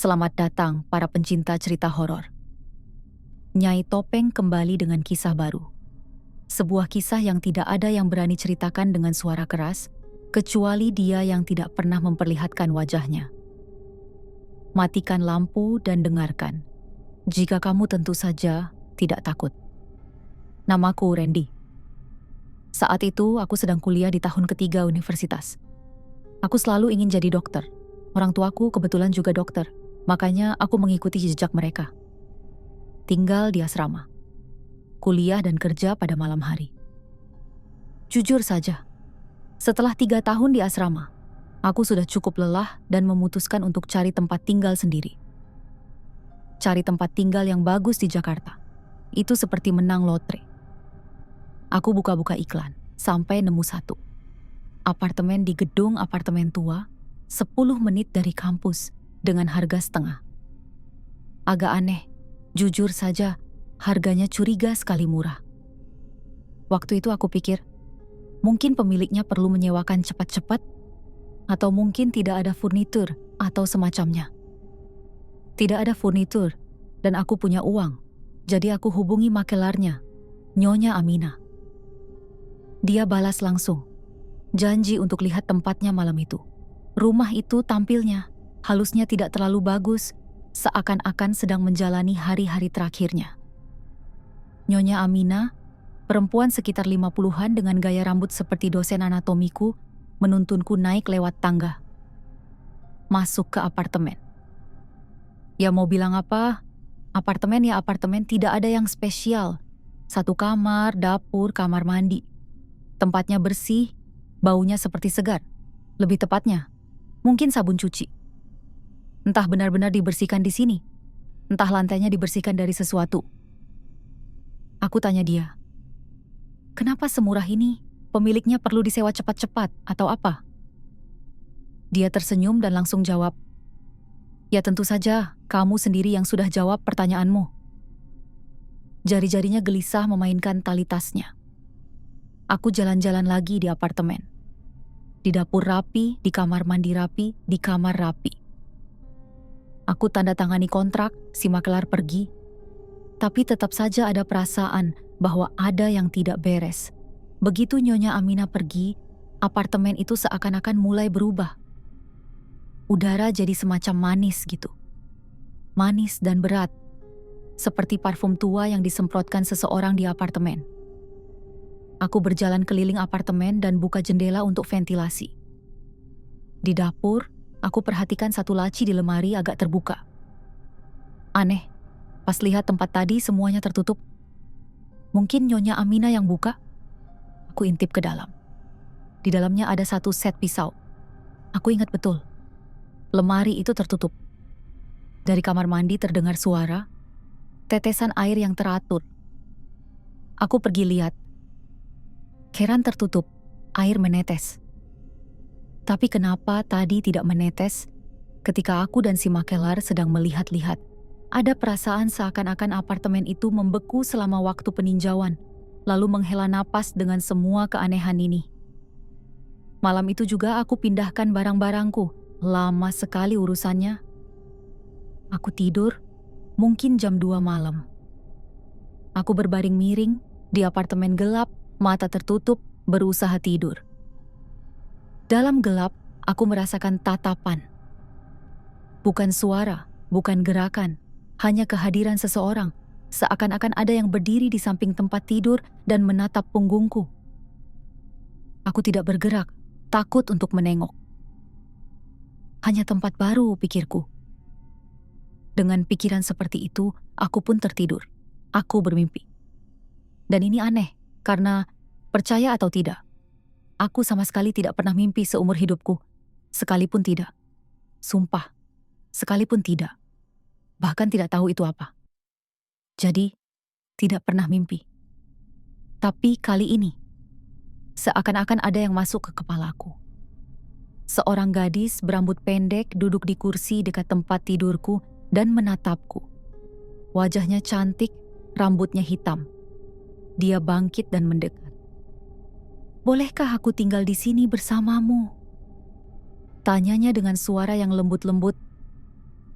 Selamat datang para pencinta cerita horor. Nyai Topeng kembali dengan kisah baru. Sebuah kisah yang tidak ada yang berani ceritakan dengan suara keras, kecuali dia yang tidak pernah memperlihatkan wajahnya. Matikan lampu dan dengarkan. Jika kamu tentu saja tidak takut. Namaku Randy. Saat itu aku sedang kuliah di tahun ketiga universitas. Aku selalu ingin jadi dokter. Orang tuaku kebetulan juga dokter, makanya aku mengikuti jejak mereka. Tinggal di asrama, kuliah dan kerja pada malam hari. Jujur saja, setelah 3 tahun di asrama, aku sudah cukup lelah dan memutuskan untuk cari tempat tinggal sendiri. Cari tempat tinggal yang bagus di Jakarta, itu seperti menang lotre. Aku buka-buka iklan, sampai nemu satu. Apartemen di gedung apartemen tua, 10 menit dari kampus, dengan harga setengah. Agak aneh, jujur saja, harganya curiga sekali murah. Waktu itu aku pikir, mungkin pemiliknya perlu menyewakan cepat-cepat, atau mungkin tidak ada furnitur atau semacamnya. Tidak ada furnitur, dan aku punya uang, jadi aku hubungi makelarnya, Nyonya Amina. Dia balas langsung, janji untuk lihat tempatnya malam itu. Rumah itu tampilnya, halusnya tidak terlalu bagus, seakan-akan sedang menjalani hari-hari terakhirnya. Nyonya Amina, perempuan sekitar 50-an dengan gaya rambut seperti dosen anatomiku, menuntunku naik lewat tangga. Masuk ke apartemen. Ya mau bilang apa? Apartemen ya apartemen, tidak ada yang spesial. 1 kamar, dapur, kamar mandi. Tempatnya bersih, baunya seperti segar. Lebih tepatnya, mungkin sabun cuci. Entah benar-benar dibersihkan di sini, entah lantainya dibersihkan dari sesuatu. Aku tanya dia, kenapa semurah ini? Pemiliknya perlu disewa cepat-cepat atau apa? Dia tersenyum dan langsung jawab, ya tentu saja, kamu sendiri yang sudah jawab pertanyaanmu. Jari-jarinya gelisah memainkan tali tasnya. Aku jalan-jalan lagi di apartemen. Di dapur rapi, di kamar mandi rapi, di kamar rapi. Aku tanda tangani kontrak, si makelar pergi. Tapi tetap saja ada perasaan bahwa ada yang tidak beres. Begitu Nyonya Amina pergi, apartemen itu seakan-akan mulai berubah. Udara jadi semacam manis gitu. Manis dan berat. Seperti parfum tua yang disemprotkan seseorang di apartemen. Aku berjalan keliling apartemen dan buka jendela untuk ventilasi. Di dapur, aku perhatikan satu laci di lemari agak terbuka. Aneh, pas lihat tempat tadi semuanya tertutup. Mungkin Nyonya Amina yang buka? Aku intip ke dalam. Di dalamnya ada 1 set pisau. Aku ingat betul. Lemari itu tertutup. Dari kamar mandi terdengar suara, tetesan air yang teratur. Aku pergi lihat. Keran tertutup, air menetes. Tapi kenapa tadi tidak menetes ketika aku dan si makelar sedang melihat-lihat? Ada perasaan seakan-akan apartemen itu membeku selama waktu peninjauan, lalu menghela napas dengan semua keanehan ini. Malam itu juga aku pindahkan barang-barangku, lama sekali urusannya. Aku tidur, mungkin jam 2 malam. Aku berbaring miring, di apartemen gelap, mata tertutup, berusaha tidur. Dalam gelap, aku merasakan tatapan. Bukan suara, bukan gerakan, hanya kehadiran seseorang, seakan-akan ada yang berdiri di samping tempat tidur dan menatap punggungku. Aku tidak bergerak, takut untuk menengok. Hanya tempat baru, pikirku. Dengan pikiran seperti itu, aku pun tertidur. Aku bermimpi. Dan ini aneh, karena percaya atau tidak, aku sama sekali tidak pernah mimpi seumur hidupku. Sekalipun tidak. Sumpah, sekalipun tidak. Bahkan tidak tahu itu apa. Jadi, tidak pernah mimpi. Tapi kali ini, seakan-akan ada yang masuk ke kepalaku. Seorang gadis berambut pendek duduk di kursi dekat tempat tidurku dan menatapku. Wajahnya cantik, rambutnya hitam. Dia bangkit dan mendekat. Bolehkah aku tinggal di sini bersamamu? Tanyanya dengan suara yang lembut-lembut.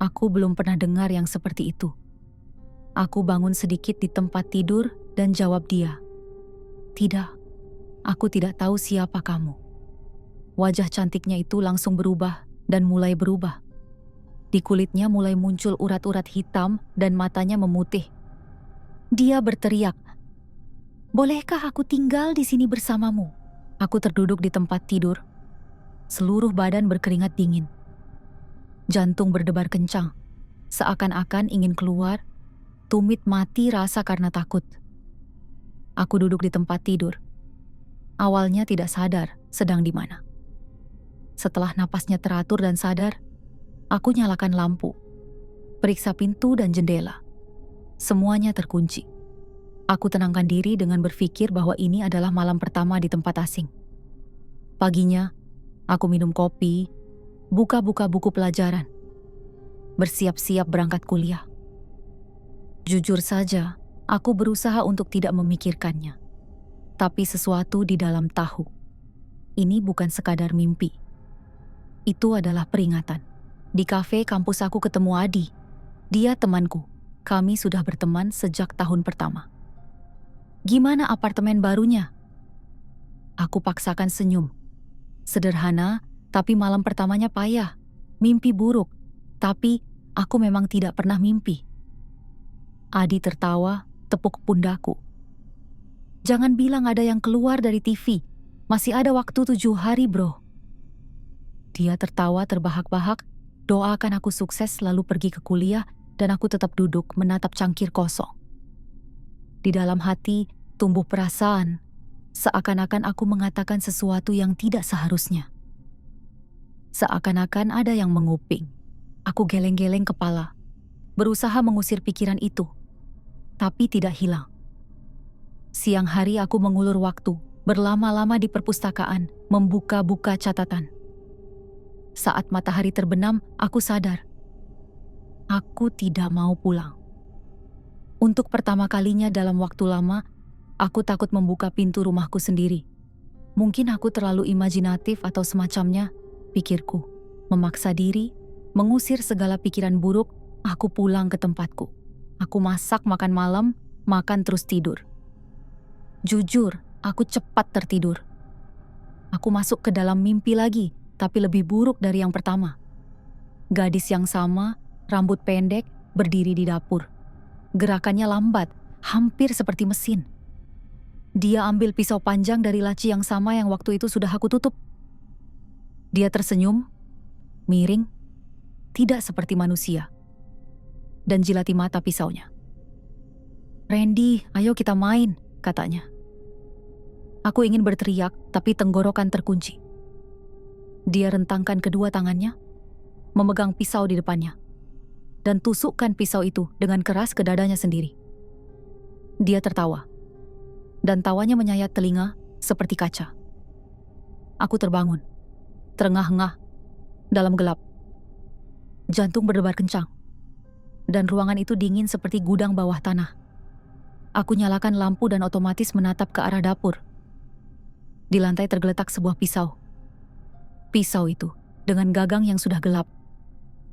Aku belum pernah dengar yang seperti itu. Aku bangun sedikit di tempat tidur dan jawab dia. Tidak, aku tidak tahu siapa kamu. Wajah cantiknya itu langsung berubah dan mulai berubah. Di kulitnya mulai muncul urat-urat hitam dan matanya memutih. Dia berteriak, "Bolehkah aku tinggal di sini bersamamu?" Aku terduduk di tempat tidur. Seluruh badan berkeringat dingin. Jantung berdebar kencang, seakan-akan ingin keluar, tumit mati rasa karena takut. Aku duduk di tempat tidur. Awalnya tidak sadar sedang di mana. Setelah napasnya teratur dan sadar, aku nyalakan lampu, periksa pintu dan jendela. Semuanya terkunci. Aku tenangkan diri dengan berpikir bahwa ini adalah malam pertama di tempat asing. Paginya, aku minum kopi, buka-buka buku pelajaran, bersiap-siap berangkat kuliah. Jujur saja, aku berusaha untuk tidak memikirkannya. Tapi sesuatu di dalam tahu. Ini bukan sekadar mimpi. Itu adalah peringatan. Di kafe kampus aku ketemu Adi. Dia temanku. Kami sudah berteman sejak tahun pertama. Gimana apartemen barunya? Aku paksakan senyum. Sederhana, tapi malam pertamanya payah. Mimpi buruk. Tapi aku memang tidak pernah mimpi. Adi tertawa, tepuk pundakku. Jangan bilang ada yang keluar dari TV. Masih ada waktu 7 hari, bro. Dia tertawa terbahak-bahak, doakan aku sukses lalu pergi ke kuliah dan aku tetap duduk menatap cangkir kosong. Di dalam hati tumbuh perasaan, seakan-akan aku mengatakan sesuatu yang tidak seharusnya. Seakan-akan ada yang menguping. Aku geleng-geleng kepala, berusaha mengusir pikiran itu, tapi tidak hilang. Siang hari aku mengulur waktu, berlama-lama di perpustakaan, membuka-buka catatan. Saat matahari terbenam, aku sadar. Aku tidak mau pulang. Untuk pertama kalinya dalam waktu lama, aku takut membuka pintu rumahku sendiri. Mungkin aku terlalu imajinatif atau semacamnya, pikirku. Memaksa diri, mengusir segala pikiran buruk, aku pulang ke tempatku. Aku masak makan malam, makan terus tidur. Jujur, aku cepat tertidur. Aku masuk ke dalam mimpi lagi, tapi lebih buruk dari yang pertama. Gadis yang sama, rambut pendek, berdiri di dapur. Gerakannya lambat, hampir seperti mesin. Dia ambil pisau panjang dari laci yang sama yang waktu itu sudah aku tutup. Dia tersenyum, miring, tidak seperti manusia, dan jilati mata pisaunya. "Randy, ayo kita main," katanya. Aku ingin berteriak, tapi tenggorokan terkunci. Dia rentangkan kedua tangannya, memegang pisau di depannya, dan tusukkan pisau itu dengan keras ke dadanya sendiri. Dia tertawa, dan tawanya menyayat telinga seperti kaca. Aku terbangun, terengah-engah, dalam gelap. Jantung berdebar kencang, dan ruangan itu dingin seperti gudang bawah tanah. Aku nyalakan lampu dan otomatis menatap ke arah dapur. Di lantai tergeletak sebuah pisau. Pisau itu dengan gagang yang sudah gelap.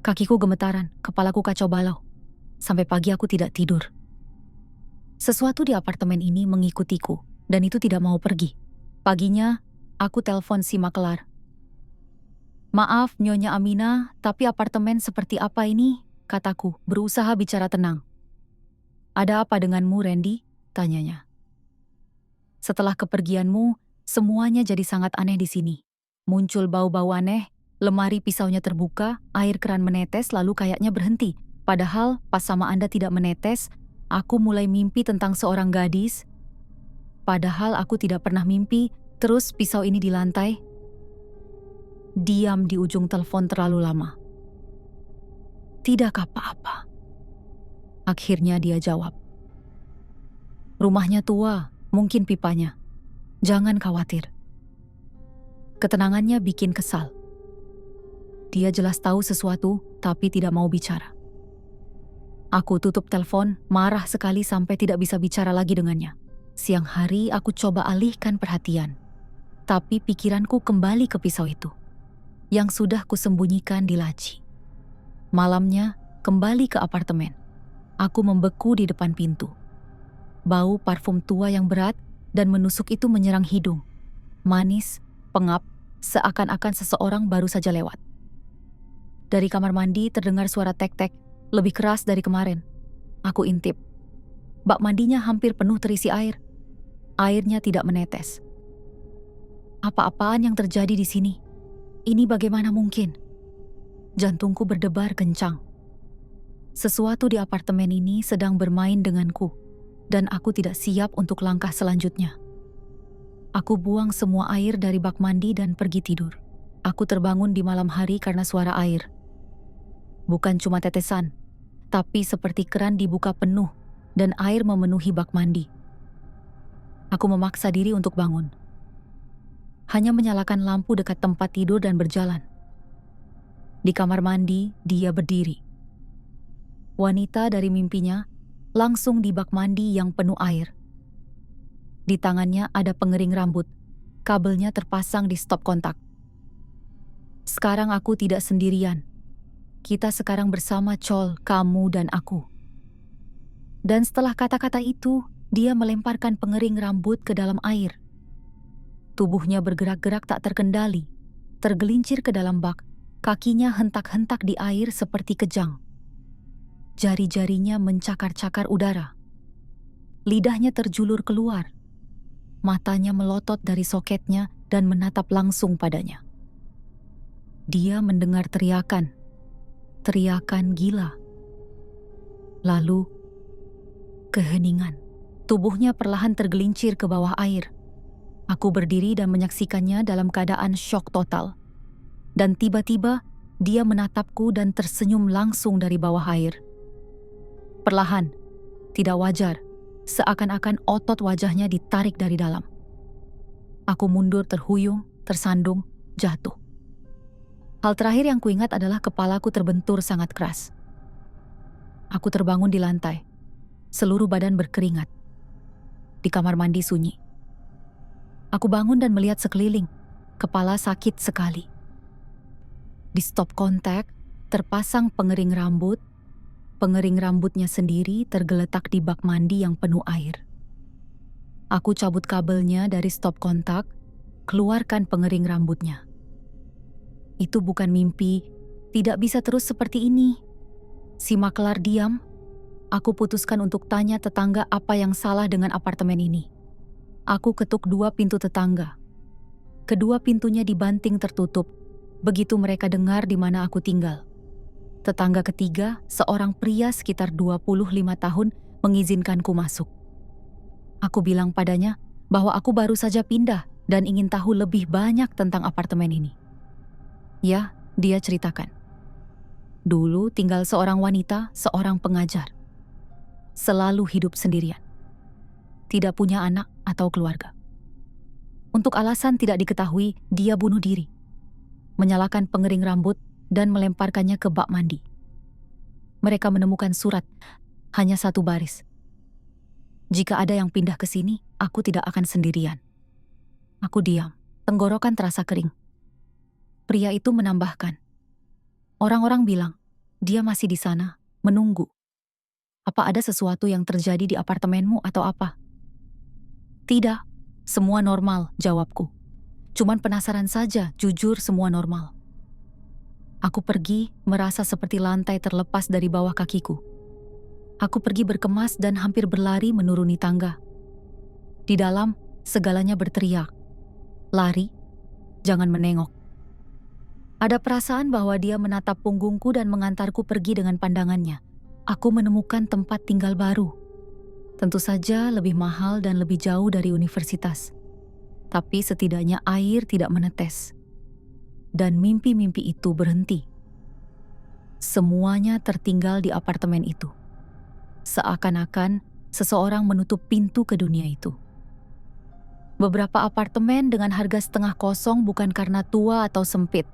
Kakiku gemetaran, kepalaku kacau balau. Sampai pagi aku tidak tidur. Sesuatu di apartemen ini mengikutiku, dan itu tidak mau pergi. Paginya, aku telepon si makelar. "Maaf, Nyonya Amina, tapi apartemen seperti apa ini?" kataku, berusaha bicara tenang. "Ada apa denganmu, Randy?" tanyanya. "Setelah kepergianmu, semuanya jadi sangat aneh di sini. Muncul bau-bau aneh, lemari pisaunya terbuka, air keran menetes lalu kayaknya berhenti. Padahal pas sama Anda tidak menetes, aku mulai mimpi tentang seorang gadis. Padahal aku tidak pernah mimpi, terus pisau ini di lantai." Diam di ujung telepon terlalu lama. "Tidak apa-apa." Akhirnya dia jawab. "Rumahnya tua, mungkin pipanya. Jangan khawatir." Ketenangannya bikin kesal. Dia jelas tahu sesuatu, tapi tidak mau bicara. Aku tutup telepon, marah sekali sampai tidak bisa bicara lagi dengannya. Siang hari aku coba alihkan perhatian. Tapi pikiranku kembali ke pisau itu, yang sudah kusembunyikan di laci. Malamnya, kembali ke apartemen. Aku membeku di depan pintu. Bau parfum tua yang berat dan menusuk itu menyerang hidung. Manis, pengap, seakan-akan seseorang baru saja lewat. Dari kamar mandi terdengar suara tek-tek, lebih keras dari kemarin. Aku intip. Bak mandinya hampir penuh terisi air. Airnya tidak menetes. Apa-apaan yang terjadi di sini? Ini bagaimana mungkin? Jantungku berdebar kencang. Sesuatu di apartemen ini sedang bermain denganku, dan aku tidak siap untuk langkah selanjutnya. Aku buang semua air dari bak mandi dan pergi tidur. Aku terbangun di malam hari karena suara air. Bukan cuma tetesan, tapi seperti keran dibuka penuh dan air memenuhi bak mandi. Aku memaksa diri untuk bangun. Hanya menyalakan lampu dekat tempat tidur dan berjalan. Di kamar mandi, dia berdiri. Wanita dari mimpinya langsung di bak mandi yang penuh air. Di tangannya ada pengering rambut. Kabelnya terpasang di stop kontak. Sekarang aku tidak sendirian. Kita sekarang bersama Chol, kamu dan aku. Dan setelah kata-kata itu, dia melemparkan pengering rambut ke dalam air. Tubuhnya bergerak-gerak tak terkendali, tergelincir ke dalam bak, kakinya hentak-hentak di air seperti kejang. Jari-jarinya mencakar-cakar udara. Lidahnya terjulur keluar. Matanya melotot dari soketnya dan menatap langsung padanya. Dia mendengar teriakan gila. Lalu, keheningan. Tubuhnya perlahan tergelincir ke bawah air. Aku berdiri dan menyaksikannya dalam keadaan syok total. Dan tiba-tiba, dia menatapku dan tersenyum langsung dari bawah air. Perlahan, tidak wajar, seakan-akan otot wajahnya ditarik dari dalam. Aku mundur terhuyung, tersandung, jatuh. Hal terakhir yang kuingat adalah kepalaku terbentur sangat keras. Aku terbangun di lantai. Seluruh badan berkeringat. Di kamar mandi sunyi. Aku bangun dan melihat sekeliling. Kepala sakit sekali. Di stop kontak, terpasang pengering rambut. Pengering rambutnya sendiri tergeletak di bak mandi yang penuh air. Aku cabut kabelnya dari stop kontak, keluarkan pengering rambutnya. Itu bukan mimpi, tidak bisa terus seperti ini. Si makelar diam. Aku putuskan untuk tanya tetangga apa yang salah dengan apartemen ini. Aku ketuk 2 pintu tetangga. Kedua pintunya dibanting tertutup, begitu mereka dengar di mana aku tinggal. Tetangga ketiga, seorang pria sekitar 25 tahun, mengizinkanku masuk. Aku bilang padanya bahwa aku baru saja pindah dan ingin tahu lebih banyak tentang apartemen ini. Ya, dia ceritakan. Dulu tinggal seorang wanita, seorang pengajar. Selalu hidup sendirian. Tidak punya anak atau keluarga. Untuk alasan tidak diketahui, dia bunuh diri. Menyalakan pengering rambut dan melemparkannya ke bak mandi. Mereka menemukan surat, hanya 1 baris. Jika ada yang pindah ke sini, aku tidak akan sendirian. Aku diam, tenggorokan terasa kering. Pria itu menambahkan, orang-orang bilang, dia masih di sana, menunggu. Apa ada sesuatu yang terjadi di apartemenmu atau apa? Tidak, semua normal, jawabku. Cuman penasaran saja, jujur semua normal. Aku pergi, merasa seperti lantai terlepas dari bawah kakiku. Aku pergi berkemas dan hampir berlari menuruni tangga. Di dalam, segalanya berteriak. Lari, jangan menengok. Ada perasaan bahwa dia menatap punggungku dan mengantarku pergi dengan pandangannya. Aku menemukan tempat tinggal baru. Tentu saja lebih mahal dan lebih jauh dari universitas. Tapi setidaknya air tidak menetes. Dan mimpi-mimpi itu berhenti. Semuanya tertinggal di apartemen itu. Seakan-akan seseorang menutup pintu ke dunia itu. Beberapa apartemen dengan harga setengah kosong bukan karena tua atau sempit.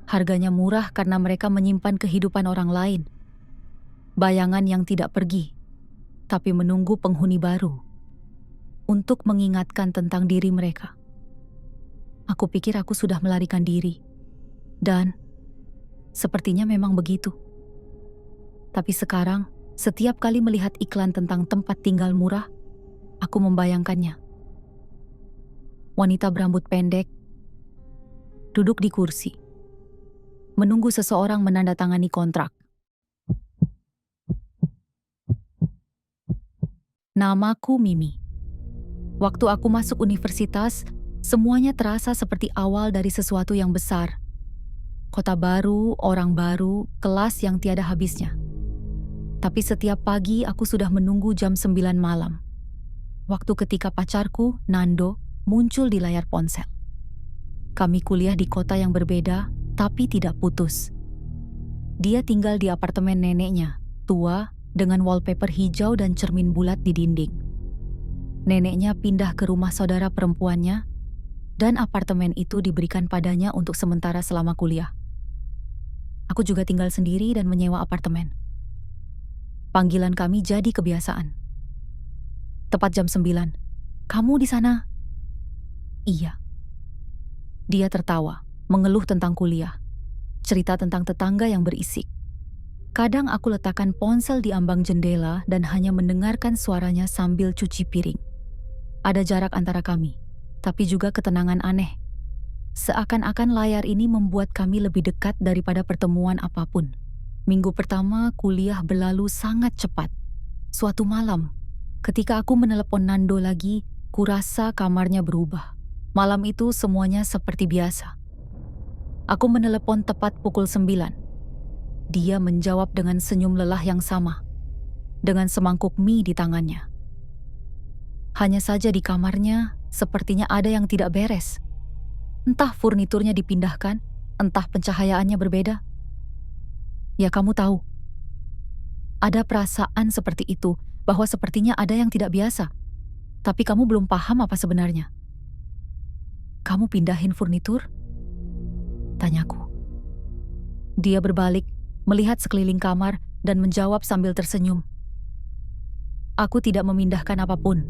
Harganya murah karena mereka menyimpan kehidupan orang lain. Bayangan yang tidak pergi, tapi menunggu penghuni baru untuk mengingatkan tentang diri mereka. Aku pikir aku sudah melarikan diri. Dan sepertinya memang begitu. Tapi sekarang, setiap kali melihat iklan tentang tempat tinggal murah, aku membayangkannya. Wanita berambut pendek, duduk di kursi, menunggu seseorang menandatangani kontrak. Namaku Mimi. Waktu aku masuk universitas, semuanya terasa seperti awal dari sesuatu yang besar. Kota baru, orang baru, kelas yang tiada habisnya. Tapi setiap pagi aku sudah menunggu jam 9 malam. Waktu ketika pacarku, Nando, muncul di layar ponsel. Kami kuliah di kota yang berbeda, tapi tidak putus. Dia tinggal di apartemen neneknya, tua, dengan wallpaper hijau dan cermin bulat di dinding. Neneknya pindah ke rumah saudara perempuannya, dan apartemen itu diberikan padanya untuk sementara selama kuliah. Aku juga tinggal sendiri dan menyewa apartemen. Panggilan kami jadi kebiasaan. Tepat jam 9, "Kamu di sana?" "Iya." Dia tertawa, mengeluh tentang kuliah, cerita tentang tetangga yang berisik. Kadang aku letakkan ponsel di ambang jendela dan hanya mendengarkan suaranya sambil cuci piring. Ada jarak antara kami, tapi juga ketenangan aneh. Seakan-akan layar ini membuat kami lebih dekat daripada pertemuan apapun. Minggu pertama kuliah berlalu sangat cepat. Suatu malam, ketika aku menelepon Nando lagi, kurasa kamarnya berubah. Malam itu semuanya seperti biasa. Aku menelepon tepat pukul 9. Dia menjawab dengan senyum lelah yang sama, dengan semangkuk mie di tangannya. Hanya saja di kamarnya, sepertinya ada yang tidak beres. Entah furniturnya dipindahkan, entah pencahayaannya berbeda. Ya kamu tahu, ada perasaan seperti itu, bahwa sepertinya ada yang tidak biasa. Tapi kamu belum paham apa sebenarnya. "Kamu pindahin furnitur?" tanyaku. Dia berbalik, melihat sekeliling kamar dan menjawab sambil tersenyum. "Aku tidak memindahkan apapun."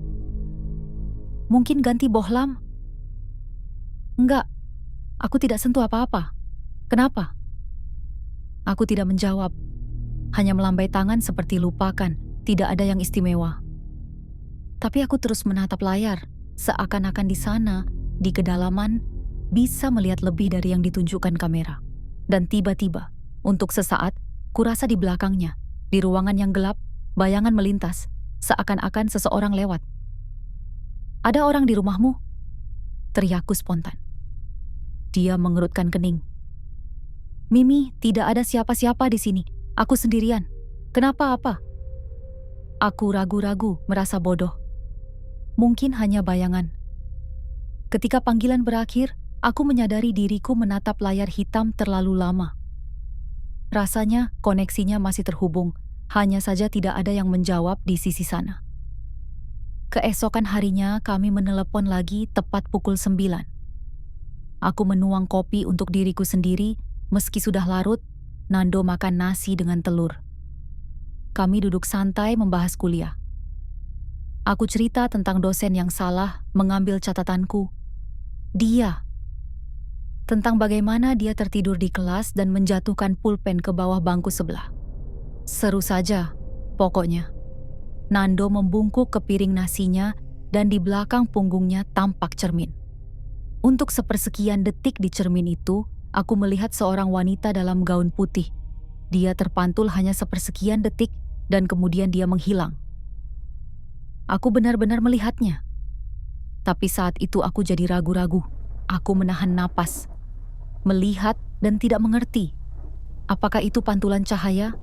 "Mungkin ganti bohlam?" "Enggak, aku tidak sentuh apa-apa." "Kenapa?" Aku tidak menjawab, hanya melambai tangan seperti lupakan, tidak ada yang istimewa. Tapi aku terus menatap layar, seakan-akan di sana, di kedalaman, bisa melihat lebih dari yang ditunjukkan kamera. Dan tiba-tiba, untuk sesaat, kurasa di belakangnya, di ruangan yang gelap, bayangan melintas, seakan-akan seseorang lewat. "Ada orang di rumahmu?" teriakku spontan. Dia mengerutkan kening. "Mimi, tidak ada siapa-siapa di sini. Aku sendirian. Kenapa apa?" Aku ragu-ragu, merasa bodoh. Mungkin hanya bayangan. Ketika panggilan berakhir, aku menyadari diriku menatap layar hitam terlalu lama. Rasanya koneksinya masih terhubung, hanya saja tidak ada yang menjawab di sisi sana. Keesokan harinya kami menelepon lagi tepat pukul 9. Aku menuang kopi untuk diriku sendiri, meski sudah larut. Nando makan nasi dengan telur. Kami duduk santai membahas kuliah. Aku cerita tentang dosen yang salah mengambil catatanku. Dia. Tentang bagaimana dia tertidur di kelas dan menjatuhkan pulpen ke bawah bangku sebelah. Seru saja, pokoknya. Nando membungkuk ke piring nasinya dan di belakang punggungnya tampak cermin. Untuk sepersekian detik di cermin itu, aku melihat seorang wanita dalam gaun putih. Dia terpantul hanya sepersekian detik dan kemudian dia menghilang. Aku benar-benar melihatnya. Tapi saat itu aku jadi ragu-ragu. Aku menahan napas. Melihat dan tidak mengerti. Apakah itu pantulan cahaya?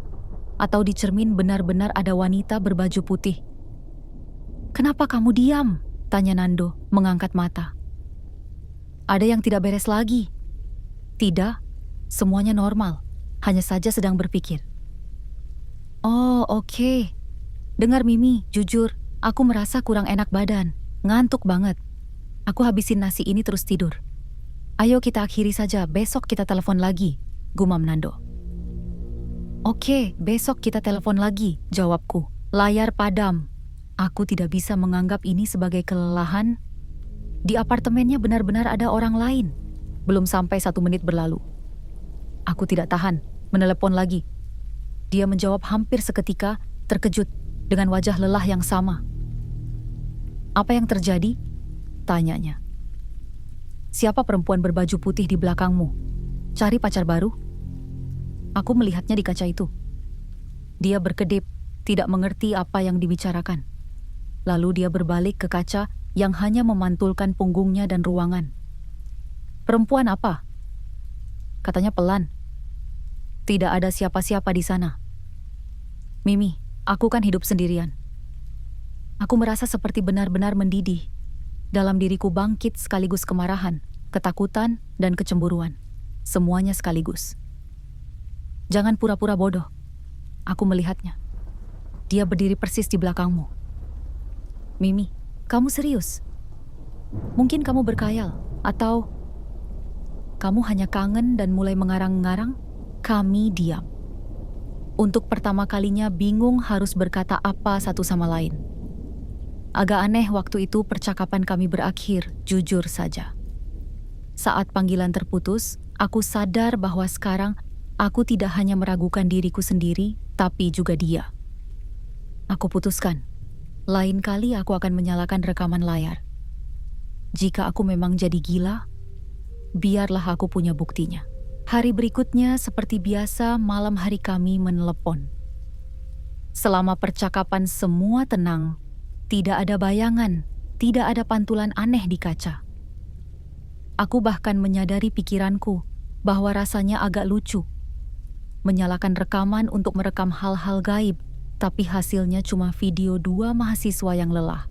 Atau di cermin benar-benar ada wanita berbaju putih? "Kenapa kamu diam?" tanya Nando, mengangkat mata. "Ada yang tidak beres lagi." "Tidak, semuanya normal. Hanya saja sedang berpikir." "Oh, oke. Dengar Mimi, jujur, aku merasa kurang enak badan. Ngantuk banget. Aku habisin nasi ini terus tidur. Ayo kita akhiri saja, besok kita telepon lagi," gumam Nando. "Oke, besok kita telepon lagi," jawabku. Layar padam. Aku tidak bisa menganggap ini sebagai kelelahan. Di apartemennya benar-benar ada orang lain. Belum sampai 1 menit berlalu. Aku tidak tahan, menelepon lagi. Dia menjawab hampir seketika, terkejut dengan wajah lelah yang sama. "Apa yang terjadi?" tanyanya. "Siapa perempuan berbaju putih di belakangmu? Cari pacar baru?" Aku melihatnya di kaca itu. Dia berkedip, tidak mengerti apa yang dibicarakan. Lalu dia berbalik ke kaca yang hanya memantulkan punggungnya dan ruangan. "Perempuan apa?" katanya pelan. "Tidak ada siapa-siapa di sana. Mimi, aku kan hidup sendirian." Aku merasa seperti benar-benar mendidih. Dalam diriku bangkit sekaligus kemarahan, ketakutan, dan kecemburuan. Semuanya sekaligus. "Jangan pura-pura bodoh." Aku melihatnya. Dia berdiri persis di belakangmu. "Mimi, kamu serius? Mungkin kamu berkhayal, atau kamu hanya kangen dan mulai mengarang-ngarang?" Kami diam. Untuk pertama kalinya bingung harus berkata apa satu sama lain. Agak aneh waktu itu percakapan kami berakhir, jujur saja. Saat panggilan terputus, aku sadar bahwa sekarang aku tidak hanya meragukan diriku sendiri, tapi juga dia. Aku putuskan, lain kali aku akan menyalakan rekaman layar. Jika aku memang jadi gila, biarlah aku punya buktinya. Hari berikutnya, seperti biasa, malam hari kami menelepon. Selama percakapan semua tenang, tidak ada bayangan, tidak ada pantulan aneh di kaca. Aku bahkan menyadari pikiranku bahwa rasanya agak lucu. Menyalakan rekaman untuk merekam hal-hal gaib, tapi hasilnya cuma video 2 mahasiswa yang lelah.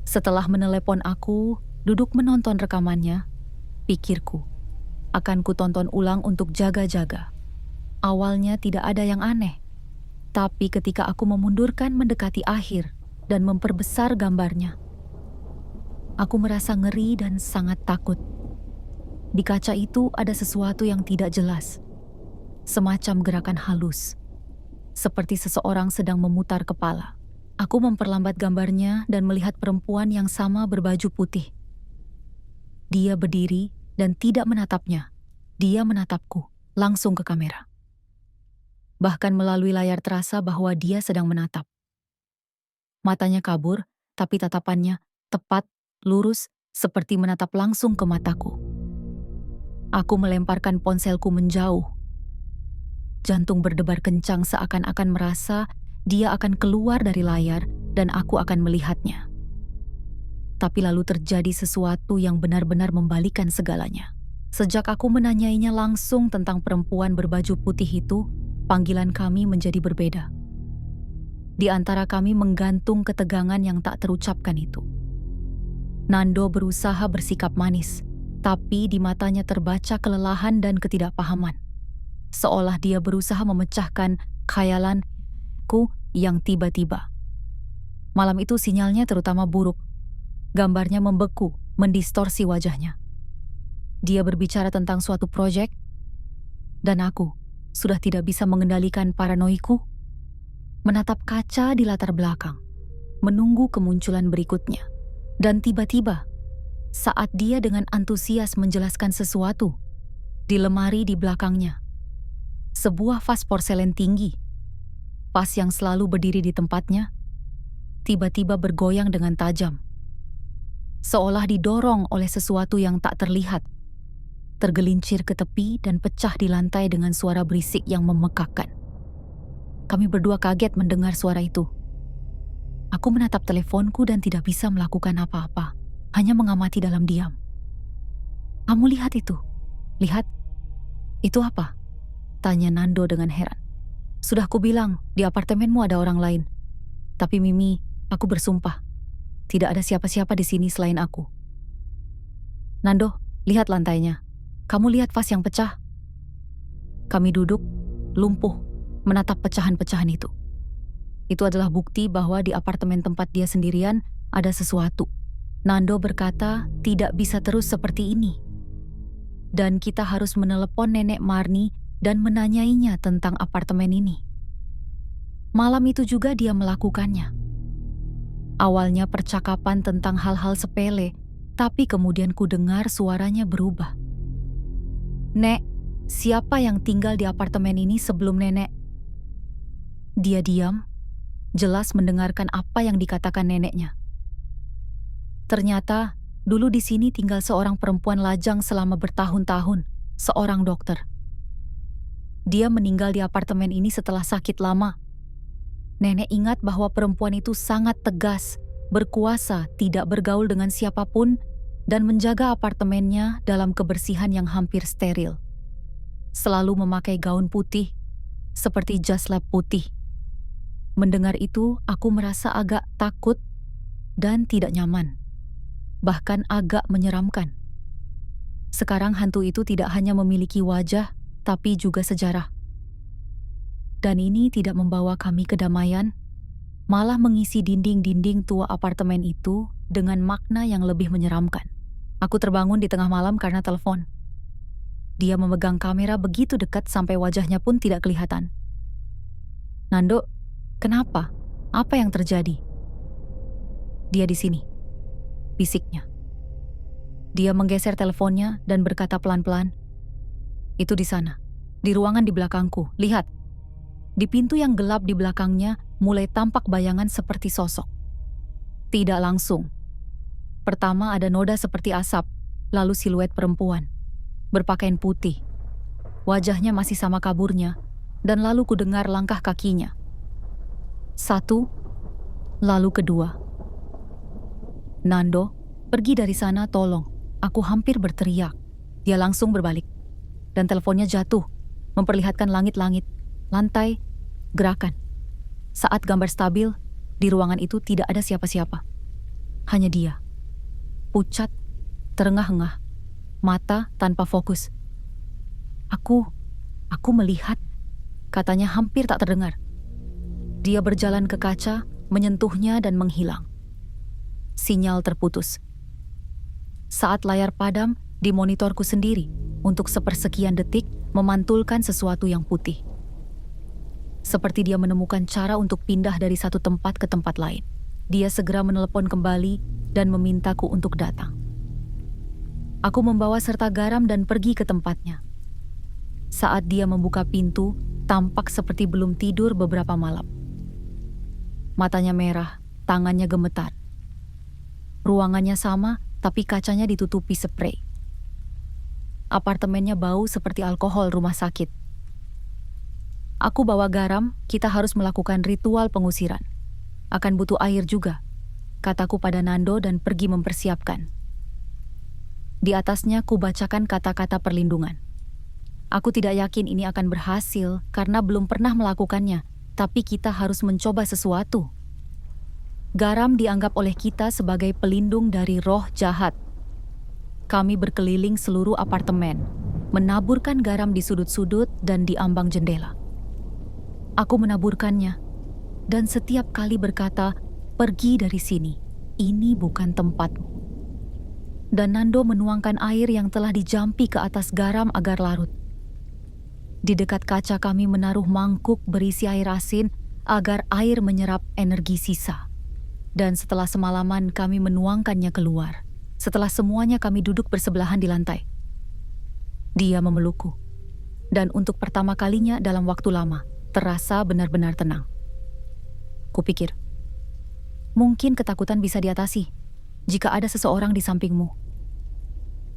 Setelah menelepon aku, duduk menonton rekamannya, pikirku, akan kutonton ulang untuk jaga-jaga. Awalnya tidak ada yang aneh, tapi ketika aku memundurkan mendekati akhir dan memperbesar gambarnya, aku merasa ngeri dan sangat takut. Di kaca itu ada sesuatu yang tidak jelas, semacam gerakan halus, seperti seseorang sedang memutar kepala. Aku memperlambat gambarnya dan melihat perempuan yang sama berbaju putih. Dia berdiri dan tidak menatapnya. Dia menatapku, langsung ke kamera. Bahkan melalui layar terasa bahwa dia sedang menatap. Matanya kabur, tapi tatapannya tepat, lurus, seperti menatap langsung ke mataku. Aku melemparkan ponselku menjauh. Jantung berdebar kencang seakan-akan merasa dia akan keluar dari layar dan aku akan melihatnya. Tapi lalu terjadi sesuatu yang benar-benar membalikan segalanya. Sejak aku menanyainya langsung tentang perempuan berbaju putih itu, panggilan kami menjadi berbeda. Di antara kami menggantung ketegangan yang tak terucapkan itu. Nando berusaha bersikap manis, tapi di matanya terbaca kelelahan dan ketidakpahaman. Seolah dia berusaha memecahkan khayalanku yang tiba-tiba. Malam itu sinyalnya terutama buruk. Gambarnya membeku, mendistorsi wajahnya. Dia berbicara tentang suatu proyek, dan aku sudah tidak bisa mengendalikan paranoiku, menatap kaca di latar belakang, menunggu kemunculan berikutnya. Dan tiba-tiba, saat dia dengan antusias menjelaskan sesuatu, di lemari di belakangnya, sebuah vas porselen tinggi, vas yang selalu berdiri di tempatnya, tiba-tiba bergoyang dengan tajam. Seolah didorong oleh sesuatu yang tak terlihat, tergelincir ke tepi dan pecah di lantai dengan suara berisik yang memekakkan. Kami berdua kaget mendengar suara itu. Aku menatap teleponku dan tidak bisa melakukan apa-apa, hanya mengamati dalam diam. "Kamu lihat itu? Lihat? Itu apa?" tanya Nando dengan heran. "Sudah kubilang, di apartemenmu ada orang lain. Tapi Mimi, aku bersumpah, tidak ada siapa-siapa di sini selain aku." "Nando, lihat lantainya. Kamu lihat vas yang pecah?" Kami duduk, lumpuh, menatap pecahan-pecahan itu. Itu adalah bukti bahwa di apartemen tempat dia sendirian ada sesuatu. Nando berkata tidak bisa terus seperti ini. Dan kita harus menelepon Nenek Marni dan menanyainya tentang apartemen ini. Malam itu juga dia melakukannya. Awalnya percakapan tentang hal-hal sepele, tapi kemudian ku dengar suaranya berubah. "Nek, siapa yang tinggal di apartemen ini sebelum Nenek?" Dia diam, jelas mendengarkan apa yang dikatakan neneknya. Ternyata, dulu di sini tinggal seorang perempuan lajang selama bertahun-tahun, seorang dokter. Dia meninggal di apartemen ini setelah sakit lama. Nenek ingat bahwa perempuan itu sangat tegas, berkuasa, tidak bergaul dengan siapapun, dan menjaga apartemennya dalam kebersihan yang hampir steril. Selalu memakai gaun putih, seperti jas lab putih. Mendengar itu, aku merasa agak takut dan tidak nyaman, bahkan agak menyeramkan. Sekarang hantu itu tidak hanya memiliki wajah, tapi juga sejarah. Dan ini tidak membawa kami kedamaian, malah mengisi dinding-dinding tua apartemen itu dengan makna yang lebih menyeramkan. Aku terbangun di tengah malam karena telepon. Dia memegang kamera begitu dekat sampai wajahnya pun tidak kelihatan. "Nando, kenapa? Apa yang terjadi?" "Dia di sini," bisiknya. Dia menggeser teleponnya dan berkata pelan-pelan, "Itu di sana, di ruangan di belakangku. Lihat." Di pintu yang gelap di belakangnya mulai tampak bayangan seperti sosok. Tidak langsung. Pertama ada noda seperti asap, lalu siluet perempuan, berpakaian putih. Wajahnya masih sama kaburnya, dan lalu kudengar langkah kakinya. Satu, lalu kedua. "Nando, pergi dari sana, tolong." Aku hampir berteriak. Dia langsung berbalik, dan teleponnya jatuh, memperlihatkan langit-langit, lantai, gerakan. Saat gambar stabil, di ruangan itu tidak ada siapa-siapa. Hanya dia. Pucat, terengah-engah, mata tanpa fokus. Aku melihat," katanya hampir tak terdengar. Dia berjalan ke kaca, menyentuhnya dan menghilang. Sinyal terputus. Saat layar padam, di monitorku sendiri, untuk sepersekian detik memantulkan sesuatu yang putih. Seperti dia menemukan cara untuk pindah dari satu tempat ke tempat lain. Dia segera menelepon kembali dan memintaku untuk datang. Aku membawa serta garam dan pergi ke tempatnya. Saat dia membuka pintu, tampak seperti belum tidur beberapa malam. Matanya merah, tangannya gemetar. Ruangannya sama, tapi kacanya ditutupi sprei. Apartemennya bau seperti alkohol rumah sakit. Aku bawa garam, kita harus melakukan ritual pengusiran. Akan butuh air juga, kataku pada Nando dan pergi mempersiapkan. Di atasnya ku bacakan kata-kata perlindungan. Aku tidak yakin ini akan berhasil karena belum pernah melakukannya, tapi kita harus mencoba sesuatu. Garam dianggap oleh kita sebagai pelindung dari roh jahat. Kami berkeliling seluruh apartemen, menaburkan garam di sudut-sudut dan di ambang jendela. Aku menaburkannya, dan setiap kali berkata, "Pergi dari sini, ini bukan tempatmu." Dan Nando menuangkan air yang telah dijampi ke atas garam agar larut. Di dekat kaca kami menaruh mangkuk berisi air asin agar air menyerap energi sisa. Dan setelah semalaman kami menuangkannya keluar. Setelah semuanya kami duduk bersebelahan di lantai. Dia memelukku. Dan untuk pertama kalinya dalam waktu lama, terasa benar-benar tenang. Kupikir, mungkin ketakutan bisa diatasi jika ada seseorang di sampingmu.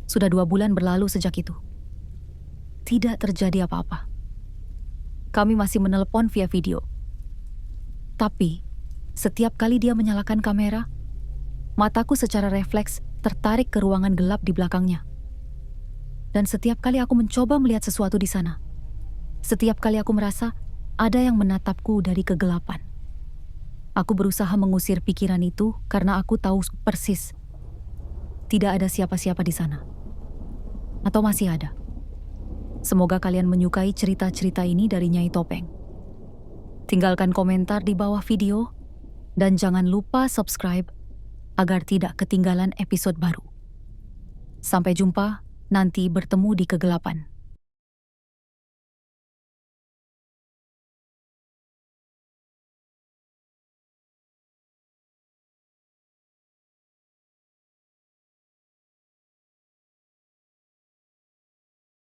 Sudah 2 bulan berlalu sejak itu. Tidak terjadi apa-apa. Kami masih menelepon via video. Tapi, setiap kali dia menyalakan kamera, mataku secara refleks tertarik ke ruangan gelap di belakangnya. Dan setiap kali aku mencoba melihat sesuatu di sana, setiap kali aku merasa ada yang menatapku dari kegelapan. Aku berusaha mengusir pikiran itu karena aku tahu persis tidak ada siapa-siapa di sana. Atau masih ada. Semoga kalian menyukai cerita-cerita ini dari Nyai Topeng. Tinggalkan komentar di bawah video dan jangan lupa subscribe agar tidak ketinggalan episode baru. Sampai jumpa, nanti bertemu di kegelapan.